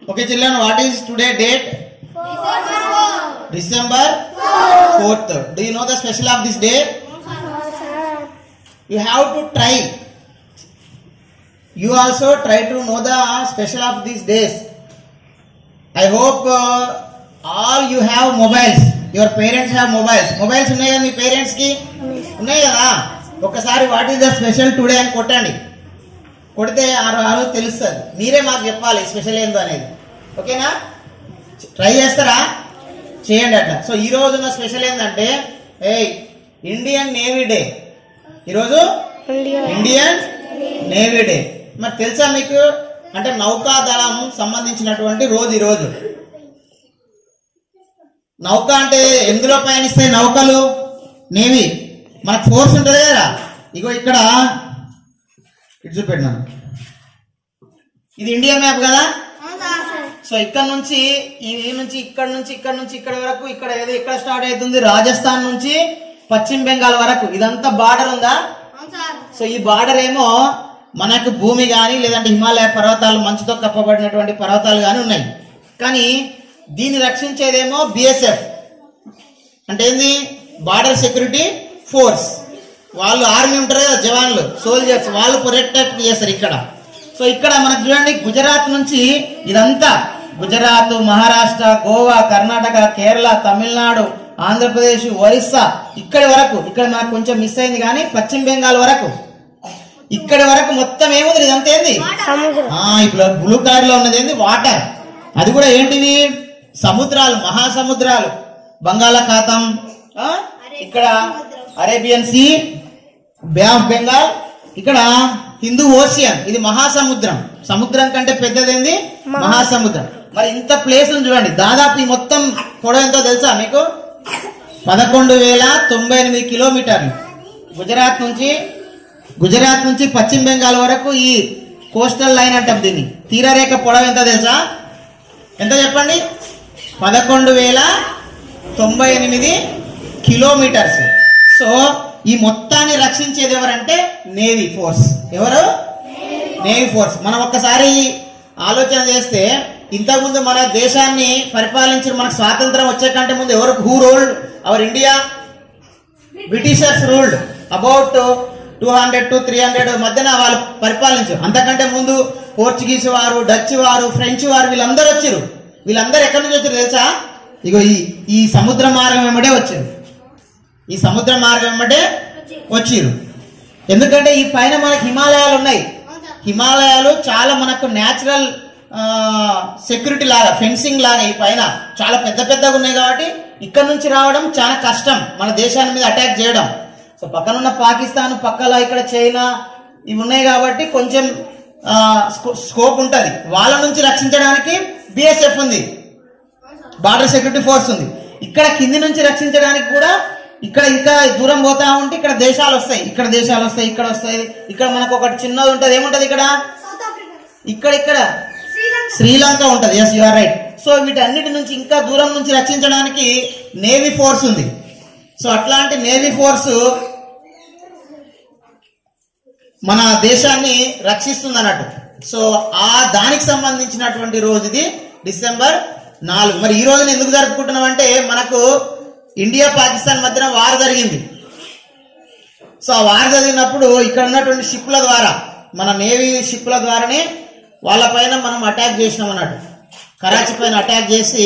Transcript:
Okay, children, what is today date? December 4th. Do you know the special of this day? You have to try. You also try to know the special of these days. I hope all you have mobiles. Your parents have mobiles. Mobiles ఉన్నాయా మీ parents కి? ఉన్నాయి కదా. ఒకసారి what is the special today అని కొట్టండి. కొడితే ఆ రోజు తెలుస్తుంది. మీరే మాకు చెప్పాలి స్పెషల్ ఏందో అనేది. ఓకేనా? ట్రై చేస్తారా? చేయండి అట్లా. సో ఈ రోజు ఉన్న స్పెషల్ ఏంటంటే ఇండియన్ నేవీ డే. ఈరోజు ఇండియన్ నేవీ డే. మరి తెలుసా మీకు? అంటే నౌకాదళం సంబంధించినటువంటి రోజు ఈ రోజు. నౌక అంటే ఎందులో పయనిస్తాయి నౌకలు? నేవీ. మనకు ఫోర్స్ ఉంటుంది కదా. ఇగో ఇక్కడ ఇటు చూపెట్టినాను. ఇది ఇండియా మ్యాప్ కదా. సో ఇక్కడ నుంచి ఇక్కడ వరకు ఇక్కడ ఏదో ఇక్కడ స్టార్ట్ అవుతుంది. రాజస్థాన్ నుంచి పశ్చిమ బెంగాల్ వరకు ఇదంతా బార్డర్ ఉందా? సో ఈ బార్డర్ ఏమో మనకు భూమి కానీ లేదంటే హిమాలయ పర్వతాలు మంచుతో కప్పబడినటువంటి పర్వతాలు కానీ ఉన్నాయి. కానీ దీన్ని రక్షించేదేమో బిఎస్ఎఫ్ అంటే ఏంది? Border security force. వాళ్ళు ఆర్మీ ఉంటారు కదా, జవాన్లు, సోల్జర్స్, వాళ్ళు ప్రొటెక్ట్ చేస్తారు ఇక్కడ. సో ఇక్కడ మనకు చూడండి, గుజరాత్ నుంచి ఇదంతా గుజరాత్, మహారాష్ట్ర, గోవా, కర్ణాటక, కేరళ, తమిళనాడు, ఆంధ్రప్రదేశ్, ఒరిస్సా ఇక్కడి వరకు. ఇక్కడ మనకు కొంచెం మిస్ అయింది కానీ పశ్చిమ బెంగాల్ వరకు ఇక్కడి వరకు మొత్తం ఏముంది? ఇదంతా ఏంది? ఇప్పుడు బ్లూ కలర్ లో ఉన్నది ఏంది? వాటర్. అది కూడా ఏంటివి? సముద్రాలు, మహాసముద్రాలు. బంగాళాఖాతం, ఇక్కడ Arabian sea, bay of Bengal, ఇక్కడ హిందూ ఓషియన్. ఇది మహాసముద్రం. సముద్రం కంటే పెద్దదేంది? మహాసముద్రం. మరి ఇంత ప్లేస్ చూడండి. దాదాపు ఈ మొత్తం పొడవు ఎంతో తెలుసా మీకు? 11,098 కిలోమీటర్లు. గుజరాత్ నుంచి పశ్చిమ బెంగాల్ వరకు ఈ కోస్టల్ లైన్ అంటాం దీన్ని. తీరరేఖ పొడవు ఎంత తెలుసా? ఎంత చెప్పండి? 11,098 కిలోమీటర్స్. సో ఈ మొత్తాన్ని రక్షించేది ఎవరంటే నేవీ ఫోర్స్. ఎవరు? Navy force. మనం ఒక్కసారి ఆలోచన చేస్తే, ఇంతకుముందు మన దేశాన్ని పరిపాలించిన, మనకు స్వాతంత్రం వచ్చే కంటే ముందు ఎవరు? Who ruled our India? Britishers ruled. About 200 to 300 మధ్యన వాళ్ళు పరిపాలించారు. అంతకంటే ముందు పోర్చుగీస్ వారు, డచ్ వారు, ఫ్రెంచ్ వారు, వీళ్ళందరూ వచ్చారు. వీళ్ళందరూ ఎక్కడి నుంచి వచ్చారు తెలుసా? ఇగో ఈ సముద్ర మార్గం వెంబడే వచ్చారు. ఈ సముద్ర మార్గం వెంబడే వచ్చిరు. ఎందుకంటే ఈ పైన మనకు హిమాలయాలు ఉన్నాయి. హిమాలయాలు చాలా మనకు న్యాచురల్ సెక్యూరిటీ లాగా, ఫెన్సింగ్ లాగా ఈ పైన చాలా పెద్ద పెద్దగా ఉన్నాయి. కాబట్టి ఇక్కడ నుంచి రావడం చాలా కష్టం, మన దేశాన్ని మీద అటాక్ చేయడం. సో పక్కనున్న పాకిస్తాన్, పక్కల ఇక్కడ చైనా ఇవి ఉన్నాయి కాబట్టి కొంచెం స్కోప్ ఉంటుంది. వాళ్ళ నుంచి రక్షించడానికి బిఎస్ఎఫ్ ఉంది, బార్డర్ సెక్యూరిటీ ఫోర్స్ ఉంది. ఇక్కడ కింది నుంచి రక్షించడానికి కూడా ఇక్కడ ఇంకా దూరం పోతా ఉంటే ఇక్కడ దేశాలు వస్తాయి, ఇక్కడ వస్తాయి. ఇక్కడ మనకు ఒకటి చిన్నది ఉంటుంది. ఏముంటది ఇక్కడ? ఇక్కడ శ్రీలంక ఉంటది. Yes, you are right. So వీటన్నిటి నుంచి ఇంకా దూరం నుంచి రక్షించడానికి నేవీ ఫోర్స్ ఉంది. సో అట్లాంటి నేవీ ఫోర్స్ మన దేశాన్ని రక్షిస్తుంది అన్నట్టు. సో దానికి సంబంధించినటువంటి రోజు ఇది December 4. మరి ఈ రోజున ఎందుకు జరుపుకుంటున్నాం అంటే, మనకు ఇండియా పాకిస్తాన్ మధ్యన వార్ జరిగింది. సో ఆ వార్ జరిగినప్పుడు ఇక్కడ ఉన్నటువంటి షిప్ల ద్వారా, మన నేవీ షిప్ల ద్వారానే వాళ్ళ పైన మనం అటాక్ చేసినాం అన్నట్టు. కరాచీ పైన అటాక్ చేసి